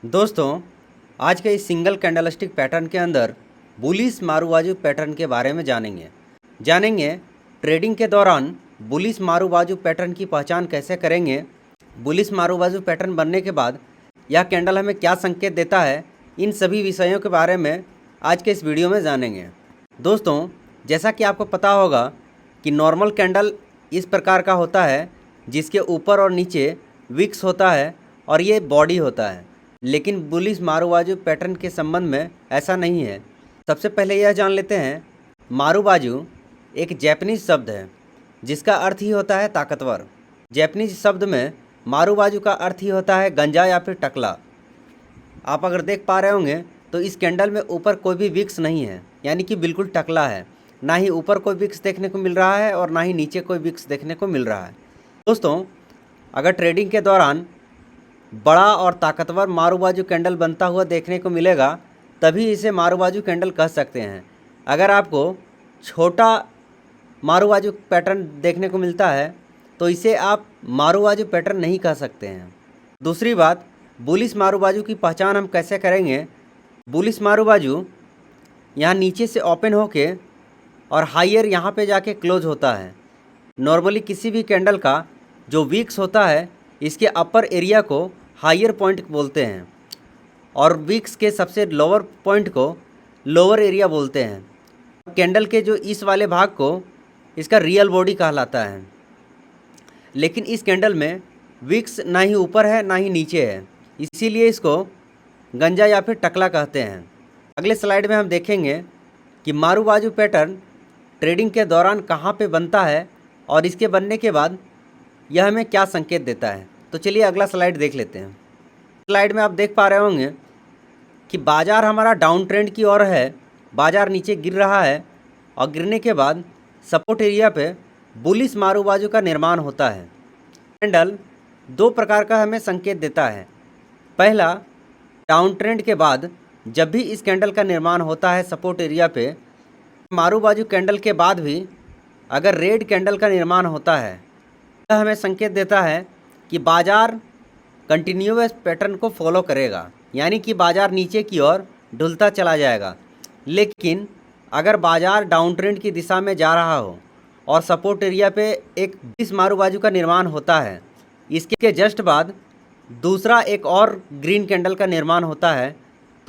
दोस्तों, आज के इस सिंगल कैंडलस्टिक पैटर्न के अंदर बुलिश मारूबाजू पैटर्न के बारे में जानेंगे ट्रेडिंग के दौरान बुलिश मारूबाजू पैटर्न की पहचान कैसे करेंगे। बुलिश मारूबाजू पैटर्न बनने के बाद यह कैंडल हमें क्या संकेत देता है, इन सभी विषयों के बारे में आज के इस वीडियो में जानेंगे। दोस्तों, जैसा कि आपको पता होगा कि नॉर्मल कैंडल इस प्रकार का होता है जिसके ऊपर और नीचे विक्स होता है और ये बॉडी होता है, लेकिन बुलिश मारूबाजू पैटर्न के संबंध में ऐसा नहीं है। सबसे पहले यह जान लेते हैं, मारूबाजू एक जैपनीज शब्द है जिसका अर्थ ही होता है ताकतवर। जैपनीज शब्द में मारूबाजू का अर्थ ही होता है गंजा या फिर टकला। आप अगर देख पा रहे होंगे तो इस कैंडल में ऊपर कोई भी विक्स नहीं है, यानी कि बिल्कुल टकला है। ना ही ऊपर कोई विक्स देखने को मिल रहा है और ना ही नीचे कोई विक्स देखने को मिल रहा है। दोस्तों, अगर ट्रेडिंग के दौरान बड़ा और ताकतवर मारूबाजू कैंडल बनता हुआ देखने को मिलेगा तभी इसे मारूबाजू कैंडल कह सकते हैं। अगर आपको छोटा मारूबाजू पैटर्न देखने को मिलता है तो इसे आप मारूबाजू पैटर्न नहीं कह सकते हैं। दूसरी बात, बुलिश मारूबाजू की पहचान हम कैसे करेंगे। बुलिश मारूबाजू यहाँ नीचे से ओपन होके और हायर यहाँ पे जाके क्लोज होता है। नॉर्मली किसी भी कैंडल का जो वीक्स होता है इसके अपर एरिया को हायर पॉइंट बोलते हैं और वीक्स के सबसे लोअर पॉइंट को लोअर एरिया बोलते हैं। कैंडल के जो इस वाले भाग को इसका रियल बॉडी कहलाता है, लेकिन इस कैंडल में विक्स ना ही ऊपर है ना ही नीचे है, इसीलिए इसको गंजा या फिर टकला कहते हैं। अगले स्लाइड में हम देखेंगे कि मारूबाजू पैटर्न ट्रेडिंग के दौरान कहाँ पे बनता है और इसके बनने के बाद यह हमें क्या संकेत देता है। तो चलिए अगला स्लाइड देख लेते हैं। स्लाइड में आप देख पा रहे होंगे कि बाज़ार हमारा डाउन ट्रेंड की ओर है, बाज़ार नीचे गिर रहा है और गिरने के बाद सपोर्ट एरिया पे बुलिश मारूबाजू का निर्माण होता है। कैंडल दो प्रकार का हमें संकेत देता है। पहला, डाउन ट्रेंड के बाद जब भी इस कैंडल का निर्माण होता है सपोर्ट एरिया पे, मारूबाजू कैंडल के बाद भी अगर रेड कैंडल का निर्माण होता है, यह हमें संकेत देता है कि बाज़ार कंटिन्यूअस पैटर्न को फॉलो करेगा, यानी कि बाज़ार नीचे की ओर ढुलता चला जाएगा। लेकिन अगर बाज़ार डाउन ट्रेंड की दिशा में जा रहा हो और सपोर्ट एरिया पे एक बुलिश मारूबाजू का निर्माण होता है, इसके जस्ट बाद दूसरा एक और ग्रीन कैंडल का निर्माण होता है,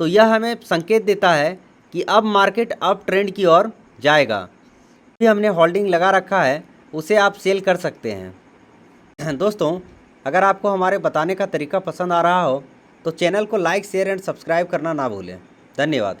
तो यह हमें संकेत देता है कि अब मार्केट अप ट्रेंड की ओर जाएगा। भी हमने होल्डिंग लगा रखा है उसे आप सेल कर सकते हैं। दोस्तों, अगर आपको हमारे बताने का तरीका पसंद आ रहा हो तो चैनल को लाइक, शेयर एंड सब्सक्राइब करना ना भूलें। धन्यवाद।